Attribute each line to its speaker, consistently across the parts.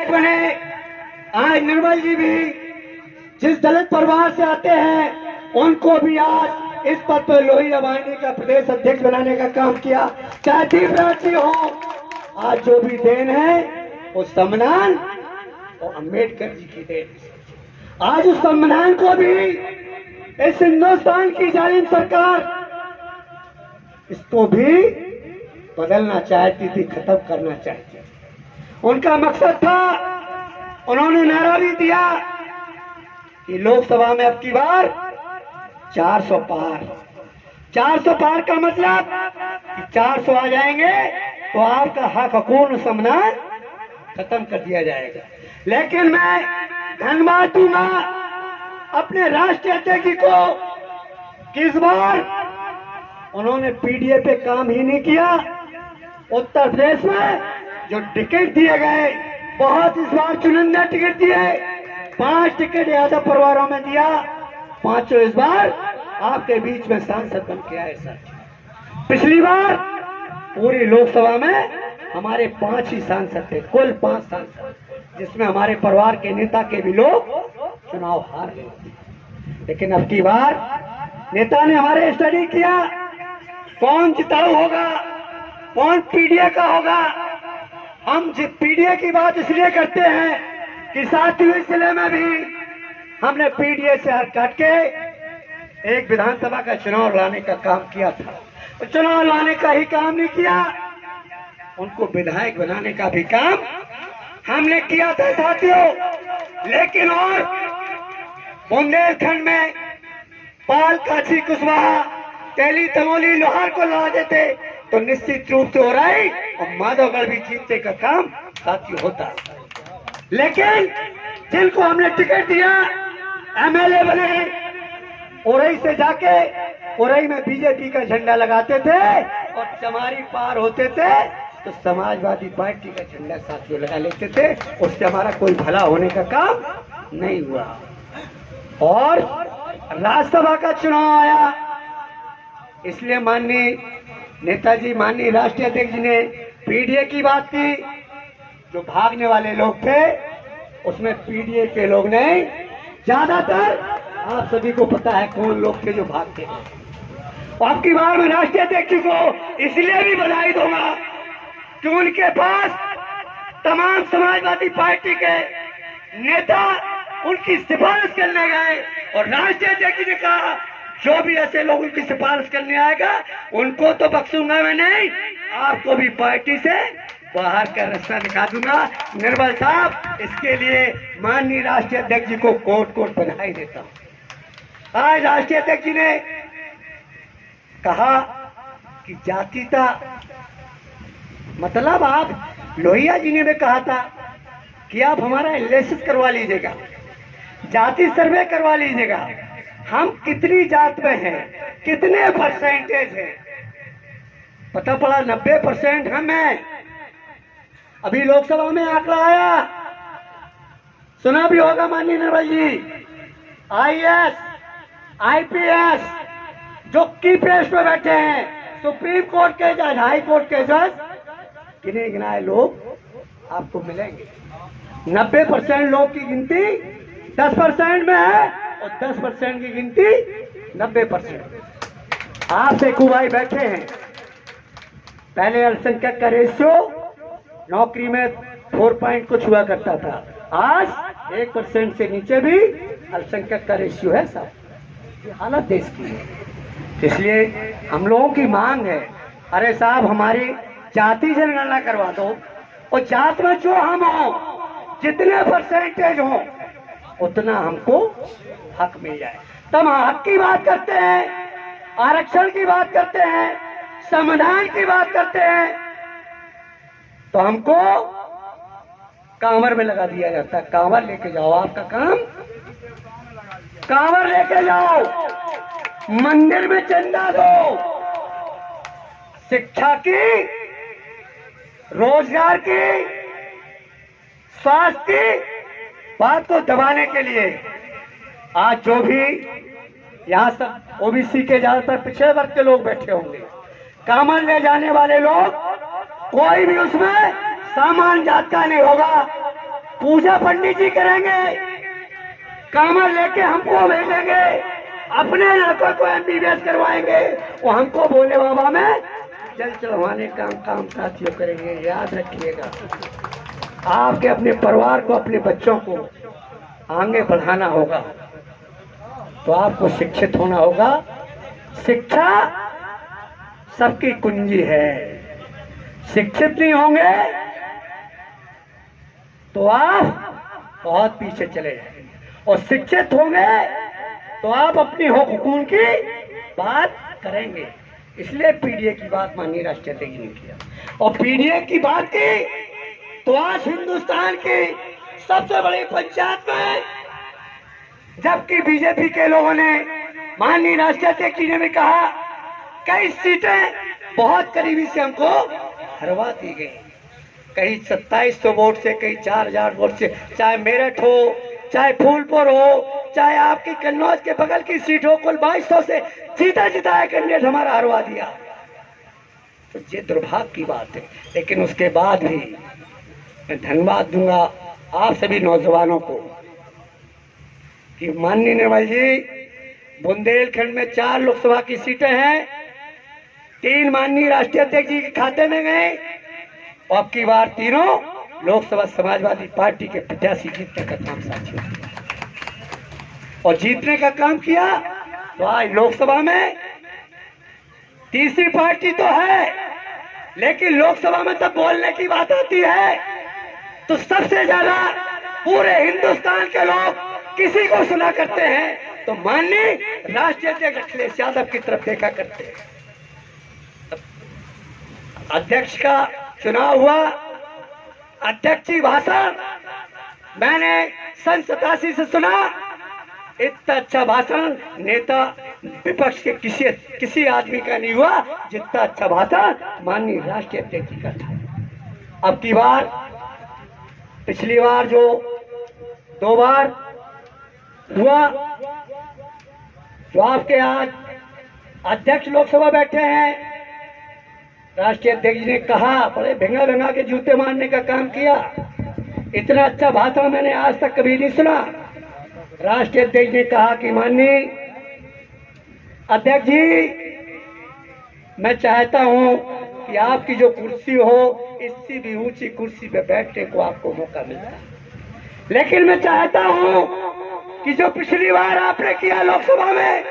Speaker 1: विधायक बने, आज निर्मल जी भी जिस दलित परिवार से आते हैं उनको भी आज इस पद पर लोहिया वाहिनी का प्रदेश अध्यक्ष बनाने का काम किया। चाहे दीपराज जी हो, आज जो भी देन है वो सम्मान और अम्बेडकर जी की देन। आज उस सम्मान को भी इस हिंदुस्तान की जालिम सरकार इसको भी बदलना चाहती थी, खत्म करना चाहती थी। उनका मकसद था, उन्होंने नारा भी दिया कि लोकसभा में अब की बार 400 पार। 400 पार का मतलब कि 400 आ जाएंगे तो आपका हक हकूक सम्मान खत्म कर दिया जाएगा। लेकिन मैं धन्यवाद दूंगा अपने राष्ट्रीय अध्यक्ष को कि इस बार उन्होंने पीडीए पे काम ही नहीं किया। उत्तर प्रदेश में जो टिकट दिए गए, बहुत इस बार चुनिंदा टिकट दिए, 5 टिकट यादव परिवारों में दिया, 5 इस बार आपके बीच में सांसद बन के आए। सर, पिछली बार पूरी लोकसभा में हमारे 5 ही सांसद थे, कुल 5 सांसद, जिसमें हमारे परिवार के नेता के भी लोग चुनाव हार गए। लेकिन अब की बार नेता ने हमारे स्टडी किया, कौन जिताऊ होगा, कौन पीडीए का होगा। हम पीडीए की बात इसलिए करते हैं कि 7वीं जिले में भी हमने पीडीए से हट काट के एक विधानसभा का चुनाव लाने का काम किया था। चुनाव लाने का ही काम नहीं किया, उनको विधायक बनाने का भी काम हमने किया था साथियों। लेकिन और बुंदेलखंड में पाल, काशी, कुशवाहा, तेली, तमोली, लोहार को ला देते तो निश्चित रूप से हो रहा है और माधवगढ़ भी जीतने का काम साथियों होता। लेकिन जिनको हमने टिकट दिया, एमएलए बने, उरई से जाके उरई में बीजेपी का झंडा लगाते थे और चमारी पार होते थे तो समाजवादी पार्टी का झंडा साथियों लगा लेते थे। उससे हमारा कोई भला होने का काम नहीं हुआ। और राज्यसभा का चुनाव आया, इसलिए माननीय नेताजी, माननीय राष्ट्रीय अध्यक्ष जी ने पीडीए की बात की। जो भागने वाले लोग थे उसमें पीडीए के लोग नहीं, ज्यादातर आप सभी को पता है कौन लोग थे जो भागते हैं। अब की बार मैं राष्ट्रीय अध्यक्ष को इसलिए भी बधाई दूंगा कि उनके पास तमाम समाजवादी पार्टी के नेता उनकी सिफारिश करने गए और राष्ट्रीय अध्यक्ष ने कहा जो भी ऐसे लोग उनकी सिफारिश करने आएगा उनको तो बख्शूंगा मैं नहीं, आपको भी पार्टी से बाहर का रास्ता दिखा दूंगा। निर्मल साहब, इसके लिए माननीय राष्ट्रीय अध्यक्ष जी को कोट कोट बधाई देता हूं। आज राष्ट्रीय अध्यक्ष जी ने कहा कि जातीयता मतलब आप लोहिया जी ने भी कहा था कि आप हमारा एनालिसिस करवा लीजिएगा, जाति सर्वे करवा लीजिएगा, हम कितनी जात में हैं, कितने परसेंटेज हैं। पता पड़ा 90% हम हैं। अभी लोकसभा में आंकड़ा आया, सुना भी होगा माननीय निर्मल जी, आईएएस, आईपीएस जो की पोस्ट पे बैठे हैं, सुप्रीम कोर्ट के जज, हाई कोर्ट के जज, गिने गिनाए लोग आपको मिलेंगे। 90% लोग की गिनती 10% में है और 10% की गिनती 90%। आप देखो भाई बैठे हैं, पहले अल्पसंख्यक का रेशियो नौकरी में 4 पॉइंट कुछ हुआ करता था, आज 1% से नीचे भी अल्पसंख्यक का रेशियो है साहब। ये हालत देश की है। इसलिए हम लोगों की मांग है, अरे साहब हमारी जाति जनगणना करवा दो और जात में जो हम हो, जितने परसेंटेज हो उतना हमको हक मिल जाए। तब हक की बात करते हैं, आरक्षण की बात करते हैं, संविधान की बात करते हैं, तो हमको कांवर में लगा दिया जाता है। कांवर लेके जाओ, आपका काम कांवर लेके जाओ, मंदिर में चंदा दो, शिक्षा की, रोजगार की, स्वास्थ्य की बात को दबाने के लिए आज जो भी यहां सब ओबीसी के ज्यादातर पिछड़े वर्ग के लोग बैठे होंगे, कामन ले जाने वाले लोग, कोई भी उसमें सामान्य जात का नहीं होगा, पूजा पंडित जी करेंगे, कामर लेके हमको भेजेंगे, अपने लड़कों को MBBS करवाएंगे, वो हमको बोले बाबा में जल चढ़वाने का काम साथियों करेंगे। याद रखिएगा, आपके अपने परिवार को, अपने बच्चों को आगे बढ़ाना होगा तो आपको शिक्षित होना होगा। शिक्षा सबकी कुंजी है। शिक्षित नहीं होंगे तो आप बहुत पीछे चले जाएंगे, और शिक्षित होंगे तो आप अपनी हुकूक की बात करेंगे। इसलिए पीडीए की बात माननीय राष्ट्रीय अध्यक्ष ने किया, और पीडीए की बात की तो आज हिंदुस्तान की सबसे बड़ी पंचायत में, जबकि बीजेपी के लोगों ने, माननीय राष्ट्रीय अध्यक्ष जी ने भी कहा, कई सीटें बहुत करीबी से हमको हरवा दी गई, कहीं 2700 वोट से, कहीं 4000 वोट से, चाहे मेरठ हो, चाहे फूलपुर हो, चाहे आपकी कन्नौज के बगल की सीट हो, कुल 2200 से जीता जिताया कैंडिडेट हमारा हरवा दिया। तो ये दुर्भाग्य की बात है। लेकिन उसके बाद भी मैं धन्यवाद दूंगा आप सभी नौजवानों को कि माननीय निर्मल जी, बुंदेलखंड में 4 लोकसभा की सीटें हैं, 3 माननीय राष्ट्रीय अध्यक्ष जी के खाते में गए, और अब की बार तीनों लोकसभा समाजवादी पार्टी के प्रत्याशी जीतने का काम साथियों किया, और जीतने का काम किया। तो आज लोकसभा में तीसरी पार्टी तो है, लेकिन लोकसभा में तब बोलने की बात आती है तो सबसे ज्यादा पूरे हिंदुस्तान के लोग किसी को सुना करते हैं तो माननीय राष्ट्रीय अध्यक्ष अखिलेश यादव की तरफ देखा करते हैं। अध्यक्ष का चुनाव हुआ, अध्यक्ष जी भाषण मैंने सन 87 से सुना, इतना अच्छा भाषण नेता विपक्ष के किसी आदमी का नहीं हुआ जितना अच्छा भाषण माननीय राष्ट्रीय अध्यक्ष जी का था। अब की बार, पिछली बार जो 2 बार हुआ, जो आपके आज अध्यक्ष लोकसभा बैठे हैं, राष्ट्रीय अध्यक्ष जी ने कहा, बड़े भिंगा भिंगा के जूते मारने का काम किया। इतना अच्छा भाषण मैंने आज तक कभी नहीं सुना। राष्ट्रीय अध्यक्ष ने कहा कि माननीय अध्यक्ष जी, मैं चाहता हूं कि आपकी जो कुर्सी हो, इससे भी ऊंची कुर्सी पे बैठने को आपको मौका मिलता है, लेकिन मैं चाहता हूं कि जो पिछली बार आपने किया लोकसभा में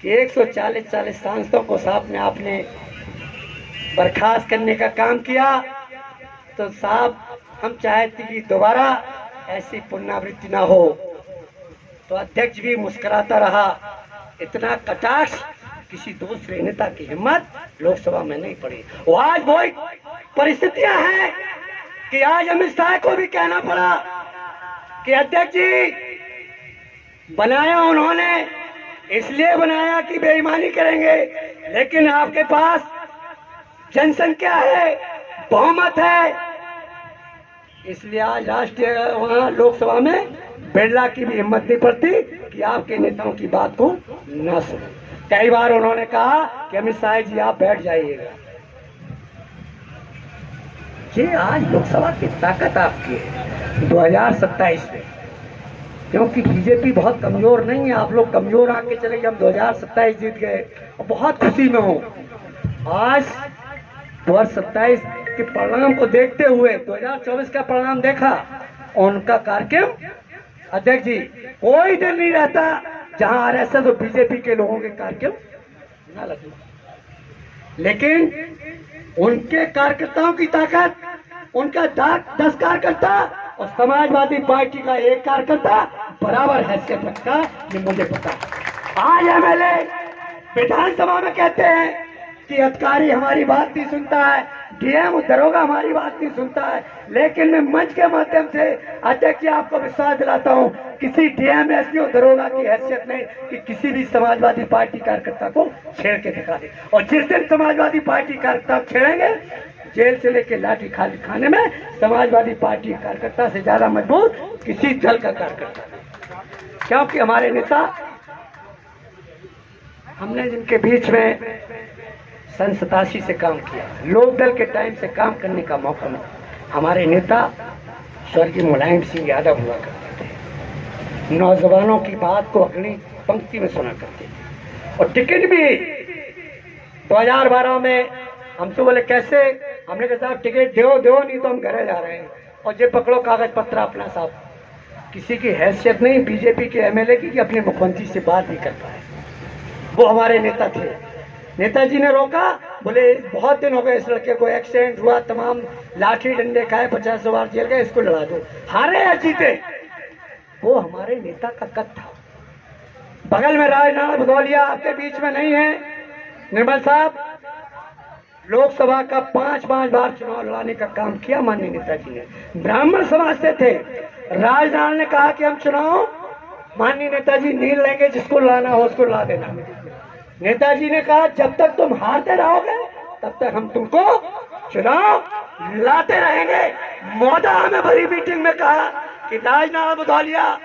Speaker 1: कि 140 सांसदों को साहब ने आपने बर्खास्त करने का काम किया, तो साहब हम चाहते कि दोबारा ऐसी पुनरावृत्ति ना हो। तो अध्यक्ष भी मुस्कुराता रहा। इतना कटाक्ष किसी दूसरे नेता की हिम्मत लोकसभा में नहीं पड़ी। वो आज वो परिस्थितियां हैं कि आज अमित शाह को भी कहना पड़ा कि अध्यक्ष जी, बनाया उन्होंने इसलिए बनाया कि बेईमानी करेंगे, लेकिन आपके पास जनसंख्या है, बहुमत है, इसलिए आज राष्ट्रीय वहां लोकसभा में बिरला की भी हिम्मत नहीं पड़ती कि आपके नेताओं की बात को न सुने। कई बार उन्होंने कहा कि अमित शाह जी आप बैठ जाइएगा। ये आज लोकसभा की ताकत आपकी है 2027 में, क्योंकि बीजेपी बहुत कमजोर नहीं है। आप लोग कमजोर आके चले गए, हम 2027 जीत गए और बहुत खुशी में हूं। आज 2027 के परिणाम को देखते हुए 2024 का परिणाम देखा, उनका कार्यक्रम, अध्यक्ष जी, कोई दिन नहीं रहता जहां आरएसएस और बीजेपी के लोगों के कार्यक्रम न लगे, लेकिन उनके कार्यकर्ताओं की ताकत, उनका 10 कार्यकर्ता और समाजवादी पार्टी का 1 कार्यकर्ता बराबर हैसियत रखता, ये मुझे पता है। आज एमएलए विधानसभा में कहते हैं कि अधिकारी हमारी बात नहीं सुनता है, डीएम दरोगा हमारी बात नहीं सुनता है, लेकिन मैं मंच के माध्यम से अध्यक्ष जी आपको विश्वास दिलाता हूं, किसी डीएम एसपी दरोगा की हैसियत नहीं कि किसी भी समाजवादी पार्टी कार्यकर्ता को छेड़ के दिखा दे। और जिस दिन समाजवादी पार्टी कार्यकर्ता छेड़ेंगे, जेल से लेकर लाठी खाने में समाजवादी पार्टी कार्यकर्ता से ज्यादा मजबूत किसी दल का कार्यकर्ता, क्योंकि हमारे नेता, हमने जिनके बीच में सन 87 से काम किया, लोक दल के टाइम से काम करने का मौका मिला, हमारे नेता स्वर्गीय मुलायम सिंह यादव हुआ करते थे। नौजवानों की बात को अगली पंक्ति में सुना करते थे। और टिकट भी 2012 में हमसे बोले कैसे, हमने कहा साहब टिकट दो दो, नहीं तो हम घरे जा रहे हैं। और ये पकड़ो कागज पत्र अपना साहब। किसी की हैसियत नहीं बीजेपी के एमएलए की कि अपने मुख्यमंत्री से बात नहीं कर पाए। वो हमारे नेता थे। नेताजी ने रोका, बोले बहुत दिन हो गए इस लड़के को, एक्सीडेंट हुआ, तमाम लाठी डंडे खाए, 50 बार जेल गए, इसको लड़ा दो। हारे या जीते, वो हमारे नेता का कद था। बगल में राजनारायण भदौलिया आपके बीच में नहीं है। निर्मल साहब लोकसभा का 5 बार चुनाव लड़ाने का काम किया माननीय नेताजी ने। ब्राह्मण समाज से थे। राजनारायण ने कहा कि हम चुनाव माननीय नेताजी नहीं लेंगे, जिसको लड़ाना हो उसको लड़ा देना। नेताजी ने कहा जब तक तुम हारते रहोगे तब तक हम तुमको चुनाव लाते रहेंगे। मोदा में भरी मीटिंग में कहा कि राजनारायण भदौलिया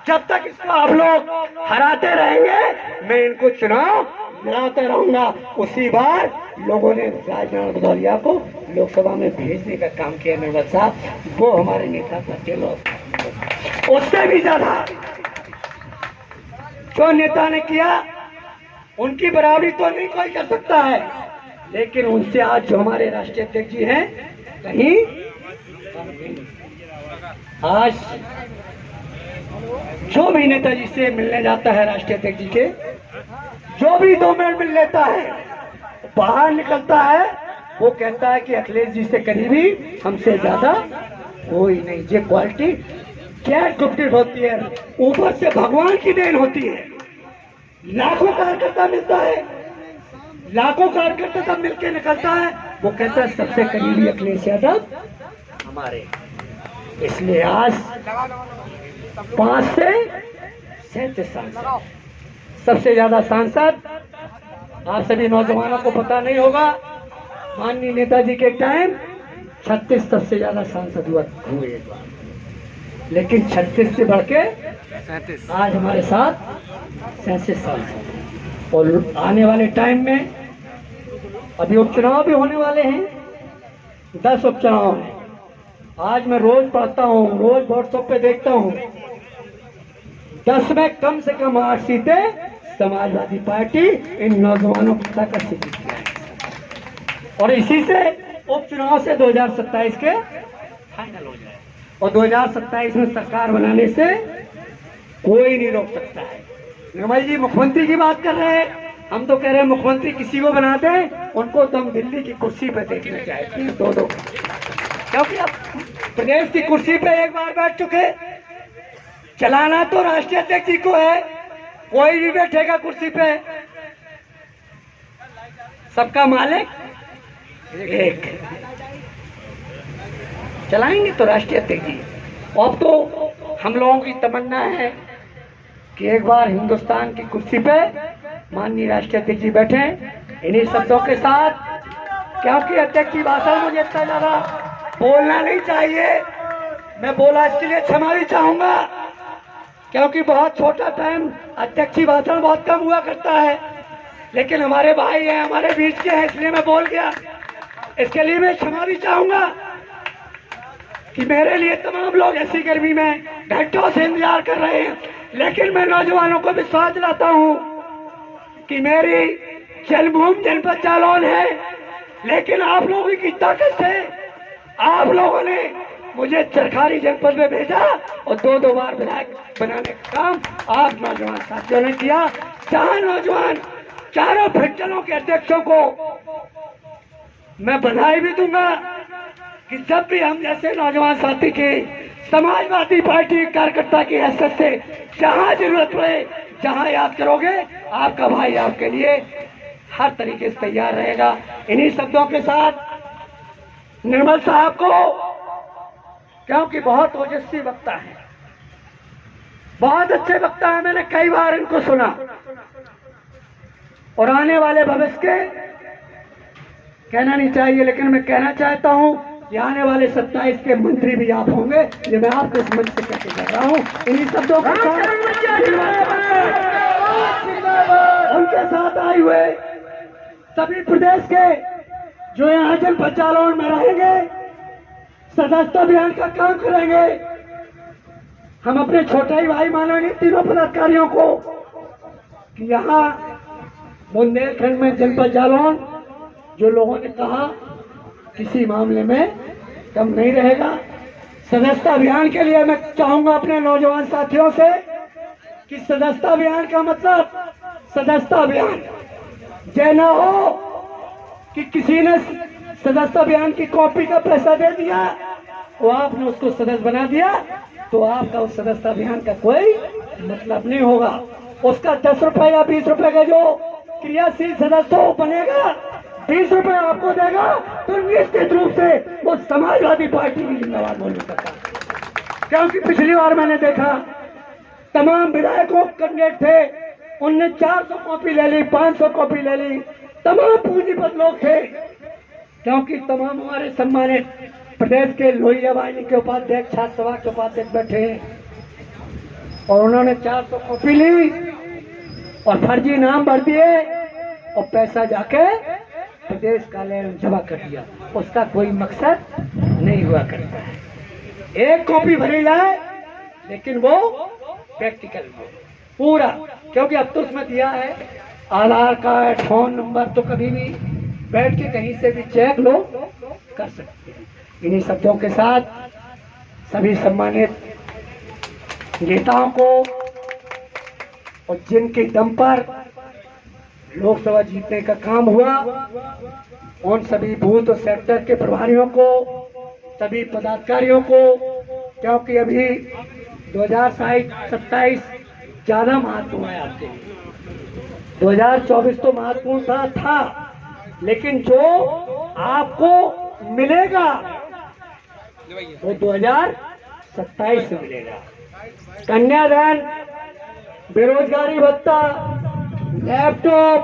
Speaker 1: जब तक इसको आप लोग हराते रहेंगे मैं इनको चुनाव लड़ाते रहूंगा। उसी बार लोगों ने राजनारायण भदौलिया को लोकसभा में भेजने का काम किया। निर्मल साहब वो हमारे नेता का दिल, उससे भी ज्यादा जो नेता ने किया उनकी बराबरी तो नहीं कोई कर सकता है, लेकिन उनसे आज जो हमारे राष्ट्रीय अध्यक्ष जी हैं कहीं आज जो भी नेताजी से मिलने जाता है, राष्ट्रीय अध्यक्ष जी के जो भी 2 मिनट मिल लेता है, बाहर निकलता है वो कहता है कि अखिलेश जी से करीबी हमसे ज्यादा कोई नहीं। ये क्वालिटी क्या गिफ्टेड होती है, ऊपर से भगवान की देन होती है। लाखों कार्यकर्ता मिलता है, लाखों कार्यकर्ता तब मिलकर निकलता है, वो कहता है सबसे करीबी अखिलेश यादव हमारे। इसलिए आज 5 से 37 सांसद, सबसे ज्यादा सांसद आप सभी नौजवानों को पता नहीं होगा, माननीय नेताजी के टाइम 36 सबसे ज्यादा सांसद हुए एक बार, लेकिन 36 से बढ़ के आज हमारे साथ 37 सांसद। और आने वाले टाइम में अभी उपचुनाव भी होने वाले हैं, 10 उपचुनाव हैं। आज मैं रोज पढ़ता हूँ, रोज व्हाट्सएप पे देखता हूँ, 10 में कम से कम 8 सीटें समाजवादी पार्टी इन नौजवानों की ताकत से जीती है। और इसी से उपचुनाव से 2027 के फाइनल हो जाए। और 2027 में सरकार बनाने से कोई नहीं रोक सकता है। निर्मल जी मुख्यमंत्री की बात कर रहे हैं, हम तो कह रहे हैं मुख्यमंत्री किसी को बना दें, उनको तो हम दिल्ली की कुर्सी पे देखना चाहते हैं, 2-2, क्योंकि अब प्रदेश की कुर्सी पे एक बार बैठ चुके। चलाना तो राष्ट्रीय अध्यक्ष जी को है, कोई भी बैठेगा कुर्सी पे, सबका मालिक एक, चलाएंगे तो राष्ट्रीय अध्यक्ष जी। अब तो हम लोगों की तमन्ना है कि एक बार हिंदुस्तान की कुर्सी पे माननीय राष्ट्रीय अध्यक्ष जी बैठे। इन्हीं शब्दों के साथ, क्योंकि अध्यक्ष की भाषा मुझे इतना ज्यादा बोलना नहीं चाहिए, मैं बोला इसके लिए क्षमा भी चाहूंगा, क्योंकि बहुत छोटा टाइम अध्यक्ष की भाषण बहुत कम हुआ करता है, लेकिन हमारे भाई हैं, हमारे बीच के हैं, इसलिए मैं बोल गया। इसके लिए मैं क्षमा भी चाहूंगा कि मेरे लिए तमाम लोग ऐसी गर्मी में घंटों से इंतजार कर रहे हैं, लेकिन मैं नौजवानों को विश्वास दिलाता हूं कि मेरी जन्मभूमि जनपद जालौन है, लेकिन आप लोगों की ताकत से आप लोगों ने मुझे चरखारी जनपद में भेजा और 2-2 बार विधायक बनाने का काम आप नौजवान साथियों ने किया। जहां नौजवान चारों फेडरलों के अध्यक्षों को मैं बधाई भी दूंगा कि जब भी हम जैसे नौजवान साथी के समाजवादी पार्टी कार्यकर्ता की हैसियत से जहां जरूरत पड़े, जहां याद करोगे, आपका भाई आपके लिए हर तरीके से तैयार रहेगा। इन्हीं शब्दों के साथ निर्मल साहब को, क्योंकि बहुत ओजस्वी वक्ता है, बहुत अच्छे वक्ता है, मैंने कई बार इनको सुना, और आने वाले भविष्य के कहना नहीं चाहिए, लेकिन मैं कहना चाहता हूं कि आने वाले 27 के मंत्री भी आप होंगे, ये मैं आपको इस मंच से कहते जा रहा हूं। इन्हीं शब्दों के साथ उनके साथ आए हुए सभी प्रदेश के जो यहाँ जनपद जालौन में रहेंगे, सदस्यता अभियान का काम करेंगे। हम अपने छोटे ही भाई मानेंगे तीनों पदाधिकारियों को कि यहाँ बुंदेलखंड में जनपद जालौन जो लोगों ने कहा किसी मामले में कम नहीं रहेगा। सदस्यता अभियान के लिए मैं चाहूंगा अपने नौजवान साथियों से कि सदस्यता अभियान का मतलब सदस्यता अभियान जय ना हो कि किसी ने सदस्यता अभियान की कॉपी का पैसा दे दिया वो आपने उसको सदस्य बना दिया तो आपका उस सदस्यता अभियान का कोई मतलब नहीं होगा। उसका 10 रुपए या 20 रुपए का जो क्रियाशील सदस्य बनेगा 20 रुपए आपको देगा तो निश्चित रूप से वो समाजवादी पार्टी की जिम्मेवार बोल सकता है। क्योंकि पिछली बार मैंने देखा तमाम विधायकों कैंडिडेट थे उनने 400 कॉपी ले ली 500 कॉपी ले ली। तमाम पूंजीपत लोग थे क्योंकि तमाम हमारे सम्मानित प्रदेश के लोहिया वाहिनी के उपाध्यक्ष छात्र सभा के उपाध्यक्ष बैठे हैं और उन्होंने 400 कॉपी ली और फर्जी नाम भर दिए और पैसा जाके प्रदेश कार्यालय में जमा कर दिया। उसका कोई मकसद नहीं हुआ करता है। एक कॉपी भरी जाए लेकिन वो प्रैक्टिकल पूरा, क्योंकि अब तो उसमें दिया है आधार कार्ड फोन नंबर तो कभी भी बैठ के कहीं से भी चेक लो कर सकते हैं। इन्हीं शब्दों के साथ सभी सम्मानित नेताओं को और जिनके दम पर लोकसभा जीतने का काम हुआ उन सभी बूथ और सेक्टर के प्रभारियों को सभी पदाधिकारियों को, क्योंकि अभी 2027 ज्यादा महत्व है आपके 2024 तो महत्वपूर्ण था लेकिन जो आपको मिलेगा वो 2027 से मिलेगा। कन्यादान, बेरोजगारी भत्ता, लैपटॉप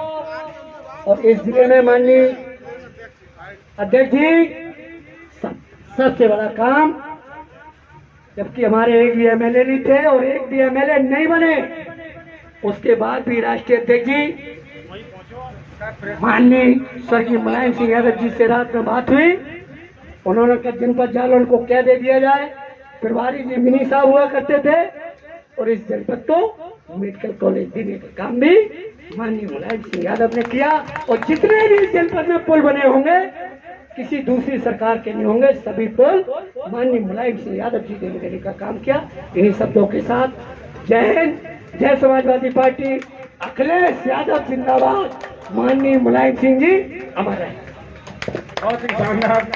Speaker 1: और इस जिले में माननीय अध्यक्ष जी सबसे बड़ा काम, जबकि हमारे एक भी एमएलए नहीं थे और एक भी एमएलए नहीं बने उसके बाद भी राष्ट्रीय अध्यक्ष जी माननीय स्वर्गीय मुलायम सिंह यादव जी से रात में बात हुई। उन्होंने कहा जनपद जालौन को क्या दे दिया जाए। प्रभारी जी मिनी साहब हुआ करते थे और इस जनपद को मेडिकल कॉलेज देने का काम भी माननीय मुलायम सिंह यादव ने किया और जितने भी जनपद में पुल बने होंगे किसी दूसरी सरकार के नहीं होंगे, सभी पुल माननीय मुलायम सिंह यादव जी ने देने का काम किया। इन्हीं शब्दों के साथ जय हिंद, जय समाजवादी पार्टी, अखिलेश यादव जिंदाबाद, माननीय मुलायम सिंह जी अमर रहे।